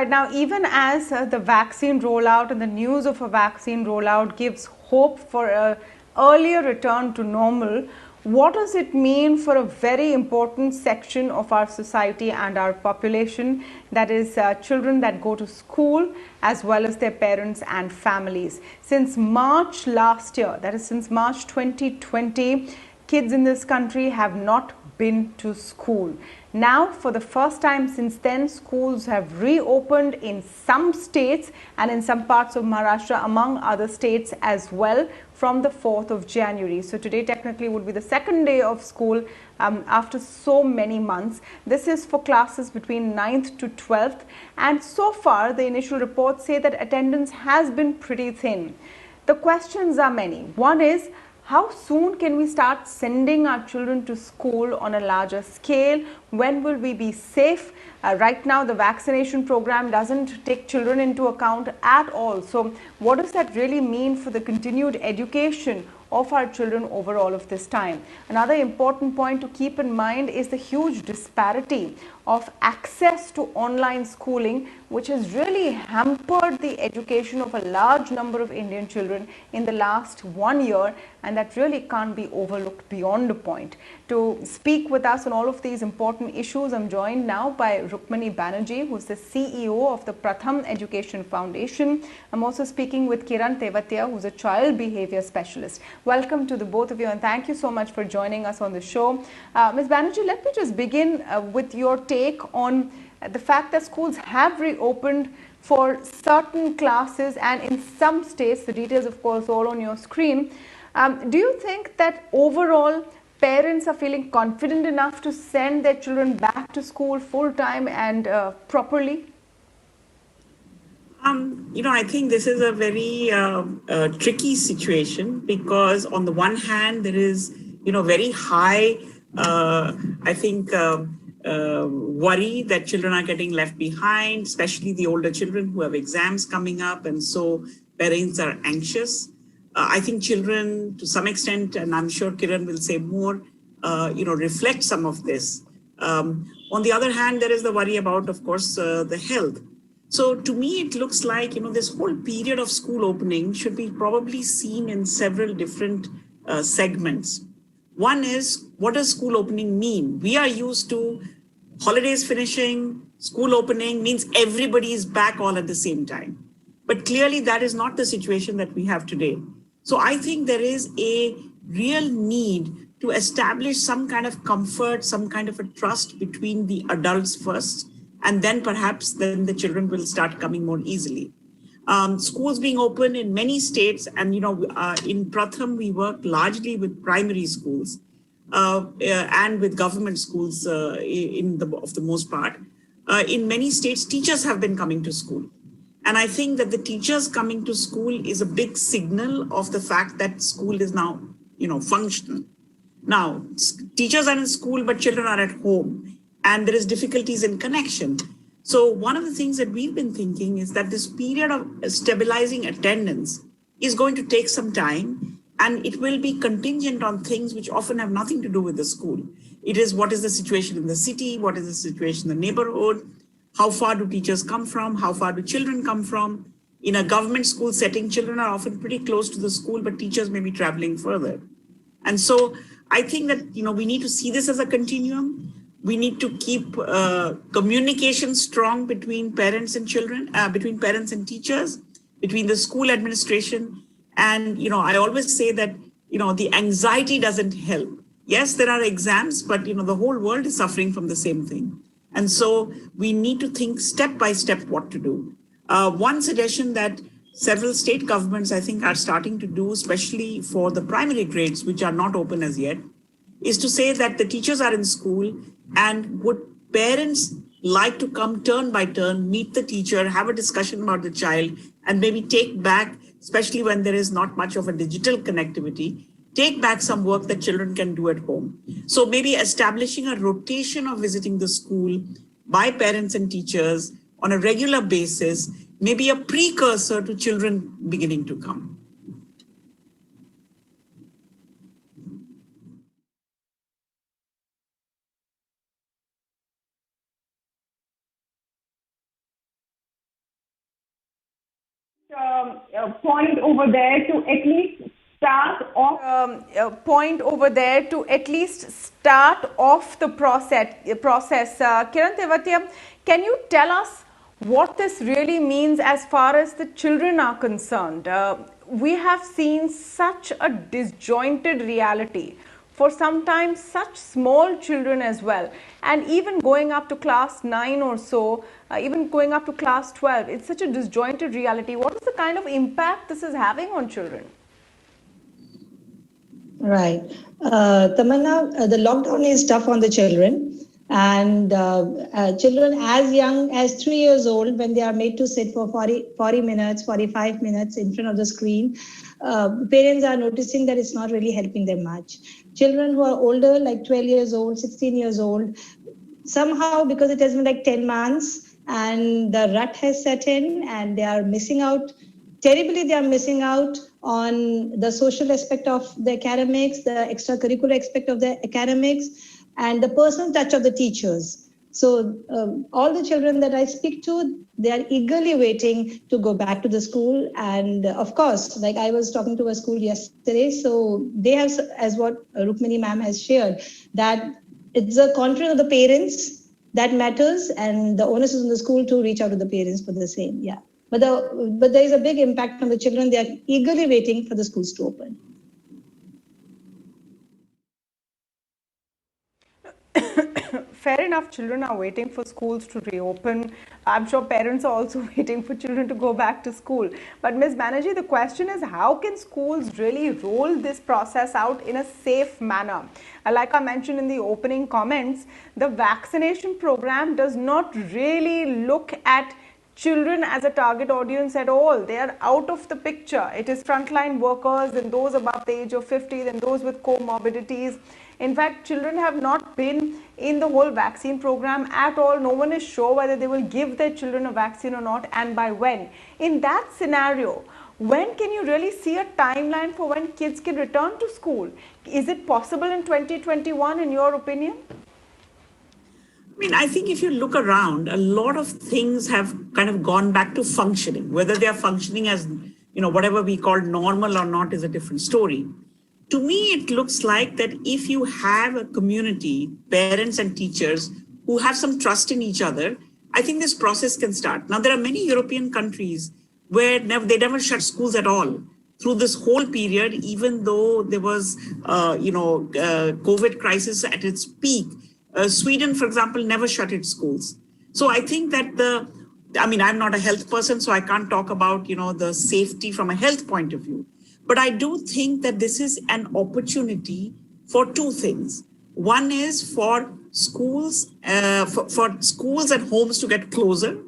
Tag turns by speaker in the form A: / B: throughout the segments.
A: now, even as the vaccine rollout and the news of a vaccine rollout gives hope for a earlier return to normal, what does it mean for a very important section of our society and our population, that is children that go to school as well as their parents and families? Since March last year, that is since March 2020, kids in this country have not been to school. Now, for the first time since then, schools have reopened in some states and in some parts of Maharashtra, among other states as well, from the 4th of January. So today technically would be the second day of school after so many months. This is for classes between 9th to 12th, and so far the initial reports say that attendance has been pretty thin. The questions are many. One is, how soon can we start sending our children to school on a larger scale? When will we be safe? Right now, the vaccination program doesn't take children into account at all. So what does that really mean for the continued education of our children over all of this time? Another important point to keep in mind is the huge disparity of access to online schooling, which has really hampered the education of a large number of Indian children in the last 1 year, and that really can't be overlooked beyond a point. To speak with us on all of these important issues, I'm joined now by Rukmini Banerji, who is the CEO of the Pratham Education Foundation. I'm also speaking with Kiran, Tevtiya, who's a child behavior specialist. Welcome to the both of you, and thank you so much for joining us on the show. Ms. Banerji, let me just begin with your take on the fact that schools have reopened for certain classes, and in some states, the details of course all on your screen. Do you think that overall parents are feeling confident enough to send their children back to school full time and properly?
B: I think this is a very tricky situation, because on the one hand, there is, very high, worry that children are getting left behind, especially the older children who have exams coming up. And so parents are anxious. I think children, to some extent, and I'm sure Kiran will say more, reflect some of this. On the other hand, there is the worry about, of course, the health. So to me, it looks like, this whole period of school opening should be probably seen in several different segments. One is, what does school opening mean? We are used to holidays finishing, school opening means everybody is back all at the same time. But clearly that is not the situation that we have today. So I think there is a real need to establish some kind of comfort, some kind of a trust between the adults first, and then perhaps then the children will start coming more easily. Schools being open in many states, and in Pratham we work largely with primary schools and with government schools of the most part. In many states, teachers have been coming to school. And I think that the teachers coming to school is a big signal of the fact that school is now, functional. Now, teachers are in school, but children are at home, and there is difficulties in connection. So one of the things that we've been thinking is that this period of stabilizing attendance is going to take some time, and it will be contingent on things which often have nothing to do with the school. It is, what is the situation in the city? What is the situation in the neighborhood? How far do teachers come from? How far do children come from? In a government school setting, children are often pretty close to the school, but teachers may be traveling further. And so I think that, we need to see this as a continuum. We need to keep communication strong between parents and children, between parents and teachers, between the school administration. And, I always say that, the anxiety doesn't help. Yes, there are exams, but, the whole world is suffering from the same thing. And so we need to think step by step what to do. One suggestion that several state governments, I think, are starting to do, especially for the primary grades, which are not open as yet, is to say that the teachers are in school, and would parents like to come turn by turn, meet the teacher, have a discussion about the child, and maybe take back, especially when there is not much of a digital connectivity, take back some work that children can do at home. So maybe establishing a rotation of visiting the school by parents and teachers on a regular basis may be a precursor to children beginning to come.
C: point over there to at least start off
A: point over there to at least start off the process. Kiran, Tevtiya, can you tell us what this really means as far as the children are concerned? We have seen such a disjointed reality for sometimes such small children as well, and even going up to class 9 or so, even going up to class 12, it's such a disjointed reality. What is the kind of impact this is having on children?
D: Right. Tamanna, the lockdown is tough on the children. And children as young as 3 years old, when they are made to sit for 40 minutes, 45 minutes in front of the screen, parents are noticing that it's not really helping them much. Children who are older, like 12 years old, 16 years old, somehow because it has been like 10 months and the rut has set in and they are missing out, terribly they are missing out on the social aspect of the academics, the extracurricular aspect of the academics, and the personal touch of the teachers. So all the children that I speak to, they are eagerly waiting to go back to the school. And of course, like I was talking to a school yesterday, so they have, as what Rukmini ma'am has shared, that it's the confidence of the parents that matters, and the onus is on the school to reach out to the parents for the same. Yeah. But there is a big impact on the children. They are eagerly waiting for the schools to open.
A: Fair enough, children are waiting for schools to reopen. I'm sure parents are also waiting for children to go back to school. But Ms. Banerji, the question is, how can schools really roll this process out in a safe manner? Like I mentioned in the opening comments, the vaccination program does not really look at children as a target audience at all. They are out of the picture. It is frontline workers and those above the age of 50 and those with comorbidities. In fact, children have not been in the whole vaccine program at all. No one is sure whether they will give their children a vaccine or not, and by when. In that scenario, when can you really see a timeline for when kids can return to school? Is it possible in 2021, in your opinion?
B: I mean, I think if you look around, a lot of things have kind of gone back to functioning. Whether they are functioning as, whatever we call normal or not is a different story. To me, it looks like that if you have a community, parents and teachers, who have some trust in each other, I think this process can start. Now, there are many European countries where they never shut schools at all through this whole period, even though there was, COVID crisis at its peak. Sweden, for example, never shut its schools. So I think that I'm not a health person, so I can't talk about, the safety from a health point of view. But I do think that this is an opportunity for two things. One is for schools, for schools and homes to get closer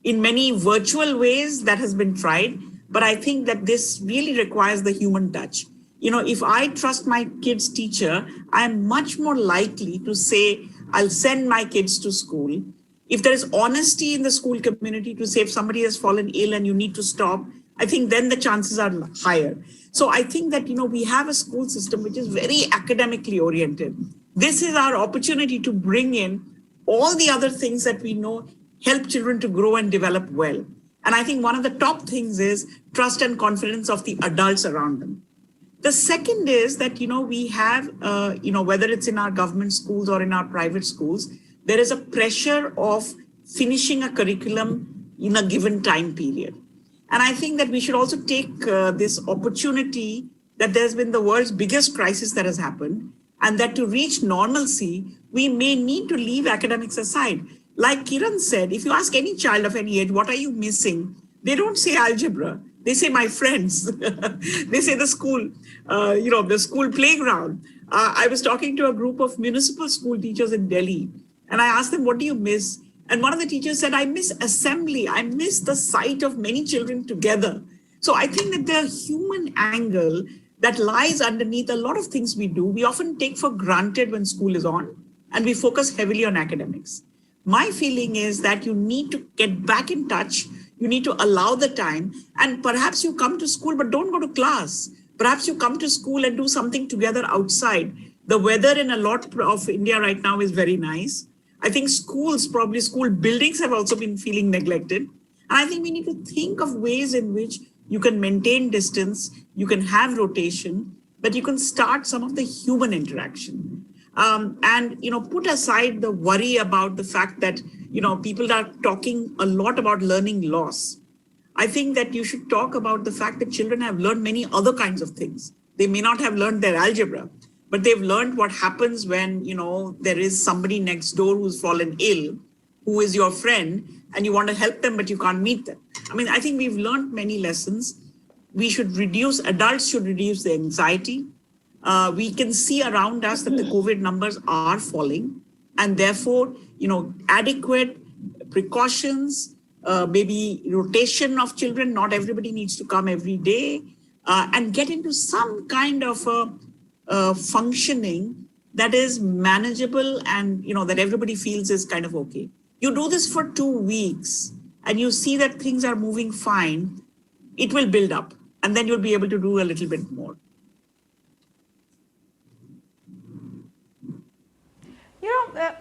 B: in many virtual ways that has been tried. But I think that this really requires the human touch. If I trust my kid's teacher, I'm much more likely to say, I'll send my kids to school. If there is honesty in the school community to say if somebody has fallen ill and you need to stop, I think then the chances are higher. So I think that, we have a school system which is very academically oriented. This is our opportunity to bring in all the other things that we know help children to grow and develop well. And I think one of the top things is trust and confidence of the adults around them. The second is that, we have, whether it's in our government schools or in our private schools, there is a pressure of finishing a curriculum in a given time period. And I think that we should also take this opportunity that there's been the world's biggest crisis that has happened, and that to reach normalcy, we may need to leave academics aside. Like Kiran said, if you ask any child of any age, what are you missing? They don't say algebra. They say my friends. They say the school, the school playground. I was talking to a group of municipal school teachers in Delhi, and I asked them, what do you miss? And one of the teachers said, I miss assembly. I miss the sight of many children together. So I think that the human angle that lies underneath a lot of things we do, we often take for granted when school is on, and we focus heavily on academics. My feeling is that you need to get back in touch. You need to allow the time, and perhaps you come to school, but don't go to class. Perhaps you come to school and do something together outside. The weather in a lot of India right now is very nice. I think schools, probably school buildings have also been feeling neglected. And I think we need to think of ways in which you can maintain distance, you can have rotation, but you can start some of the human interaction. And, put aside the worry about the fact that, people are talking a lot about learning loss. I think that you should talk about the fact that children have learned many other kinds of things. They may not have learned their algebra, but they've learned what happens when, there is somebody next door who's fallen ill, who is your friend, and you want to help them, but you can't meet them. I mean, I think we've learned many lessons. Adults should reduce the anxiety. We can see around us that the COVID numbers are falling, and therefore, adequate precautions, maybe rotation of children. Not everybody needs to come every day, and get into some kind of a functioning that is manageable and, that everybody feels is kind of okay. You do this for 2 weeks and you see that things are moving fine, it will build up and then you'll be able to do a little bit more.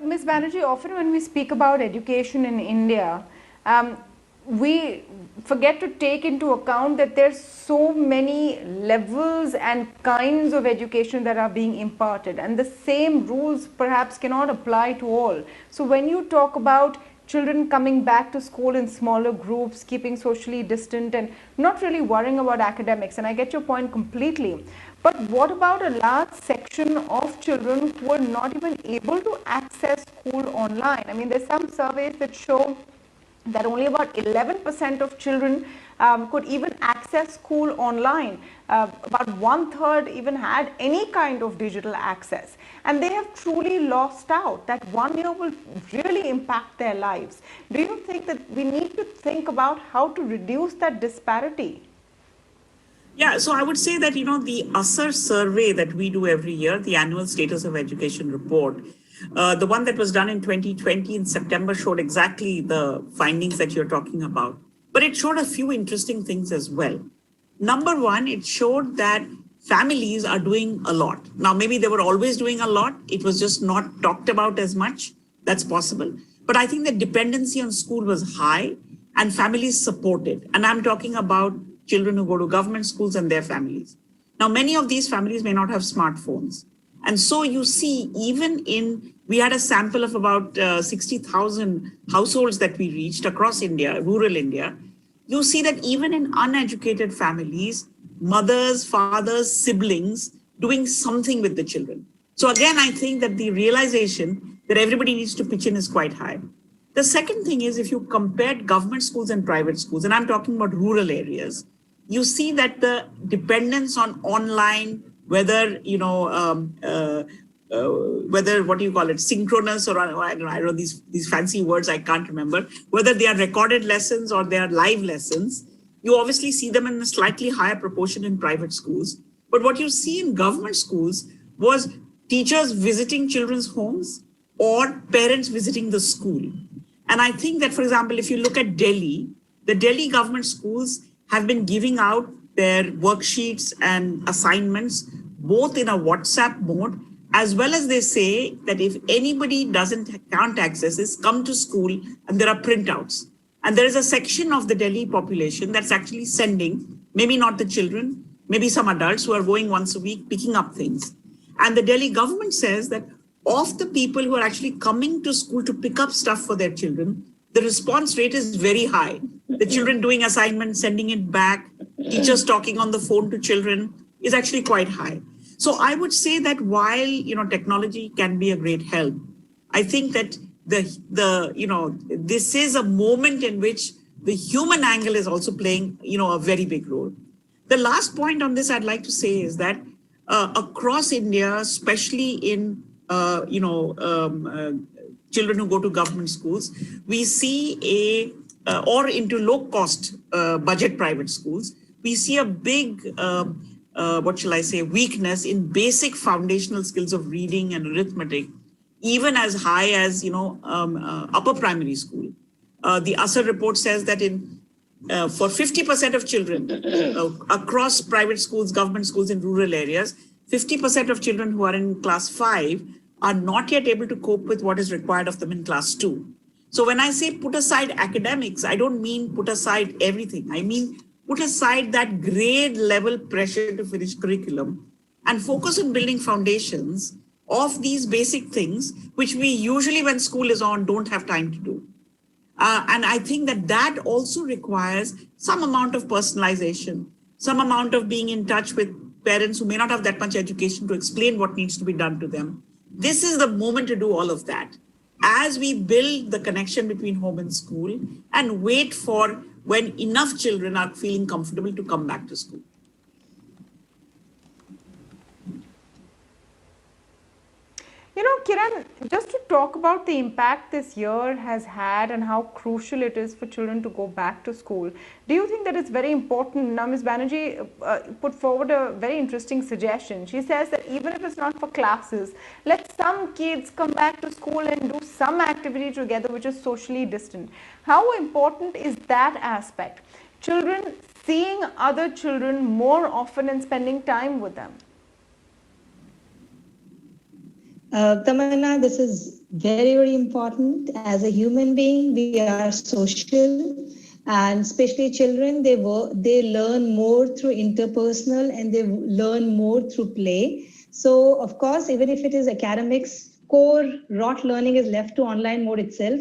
A: Ms. Banerjee, often when we speak about education in India, we forget to take into account that there's so many levels and kinds of education that are being imparted, and the same rules perhaps cannot apply to all. So when you talk about children coming back to school in smaller groups, keeping socially distant and not really worrying about academics, and I get your point completely, but what about a large section of children who are not even able to access school online? I mean, there's some surveys that show that only about 11% of children could even access school online. About 1/3 even had any kind of digital access. And they have truly lost out. That 1 year will really impact their lives. Do you think that we need to think about how to reduce that disparity?
B: Yeah, so I would say that, the USER survey that we do every year, the annual status of education report, the one that was done in 2020 in September showed exactly the findings that you're talking about. But it showed a few interesting things as well. Number one, it showed that families are doing a lot. Now, maybe they were always doing a lot. It was just not talked about as much. That's possible. But I think the dependency on school was high and families supported. And I'm talking about children who go to government schools and their families. Now, many of these families may not have smartphones. And so you see, we had a sample of about 60,000 households that we reached across India, rural India. You see that even in uneducated families, mothers, fathers, siblings doing something with the children. So again, I think that the realization that everybody needs to pitch in is quite high. The second thing is, if you compared government schools and private schools, and I'm talking about rural areas, you see that the dependence on online, whether, whether, what do you call it, synchronous, or I don't know, these fancy words I can't remember, whether they are recorded lessons or they are live lessons, you obviously see them in a slightly higher proportion in private schools. But what you see in government schools was teachers visiting children's homes or parents visiting the school. And I think that, for example, if you look at Delhi, the Delhi government schools have been giving out their worksheets and assignments both in a WhatsApp mode, as well as they say that if anybody can't access this, come to school, and there are printouts. And there is a section of the Delhi population that's actually sending, maybe not the children, maybe some adults who are going once a week, picking up things. And the Delhi government says that of the people who are actually coming to school to pick up stuff for their children, the response rate is very high. The children doing assignments, sending it back, teachers talking on the phone to children is actually quite high. So I would say that while, technology can be a great help, I think that this is a moment in which the human angle is also playing, a very big role. The last point on this I'd like to say is that across India, especially in, children who go to government schools, we see or into low cost budget private schools, we see a big, weakness in basic foundational skills of reading and arithmetic, even as high as, upper primary school. The USER report says that for 50% of children across private schools, government schools in rural areas, 50% of children who are in class 5 are not yet able to cope with what is required of them in class 2. So when I say put aside academics, I don't mean put aside everything. I mean, put aside that grade level pressure to finish curriculum and focus on building foundations of these basic things, which we usually, when school is on, don't have time to do. And I think that that also requires some amount of personalization, some amount of being in touch with parents who may not have that much education to explain what needs to be done to them. This is the moment to do all of that as we build the connection between home and school and wait for when enough children are feeling comfortable to come back to school.
A: You know, Kiran, just to talk about the impact this year has had and how crucial it is for children to go back to school, do you think that it's very important? Now, Ms. Banerji put forward a very interesting suggestion. She says that even if it's not for classes, let some kids come back to school and do some activity together which is socially distant. How important is that aspect? Children seeing other children more often and spending time with them.
D: Tamanna, this is very, very important. As a human being, we are social, and especially children, they learn more through interpersonal and they learn more through play. So, of course, even if it is academics, core rote learning is left to online mode itself.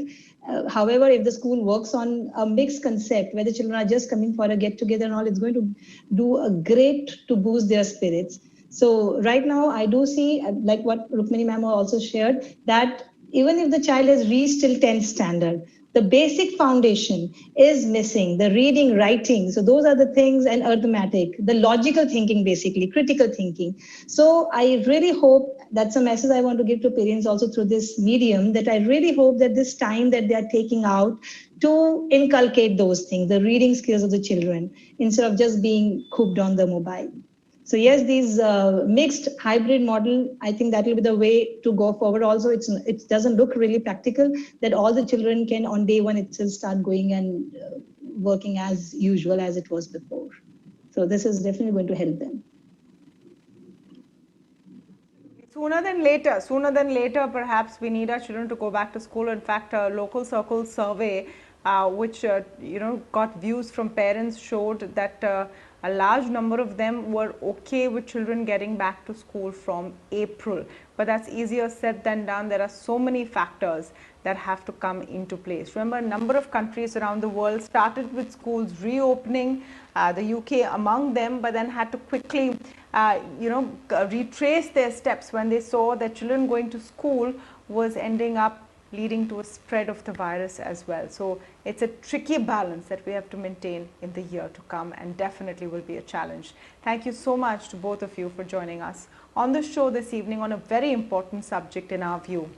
D: However, if the school works on a mixed concept where the children are just coming for a get together and all, it's going to do a great to boost their spirits. So right now, I do see, like what Rukmini ma'am also shared, that even if the child has reached till 10th standard, the basic foundation is missing, the reading, writing. So those are the things, and arithmetic, the logical thinking, basically, critical thinking. So I really hope, that's a message I want to give to parents also through this medium, that I really hope that this time that they are taking out to inculcate those things, the reading skills of the children, instead of just being cooped on the mobile. So yes, these mixed hybrid model, I think that will be the way to go forward. Also, it doesn't look really practical that all the children can on day one itself start going and working as usual as it was before. So this is definitely going to help them.
A: Sooner than later, perhaps we need our children to go back to school. In fact, a local circle survey, which got views from parents, showed that a large number of them were okay with children getting back to school from April. But that's easier said than done. There are so many factors that have to come into place. Remember, a number of countries around the world started with schools reopening, the UK among them, but then had to quickly retrace their steps when they saw that children going to school was ending up leading to a spread of the virus as well. So it's a tricky balance that we have to maintain in the year to come, and definitely will be a challenge. Thank you so much to both of you for joining us on the show this evening on a very important subject in our view.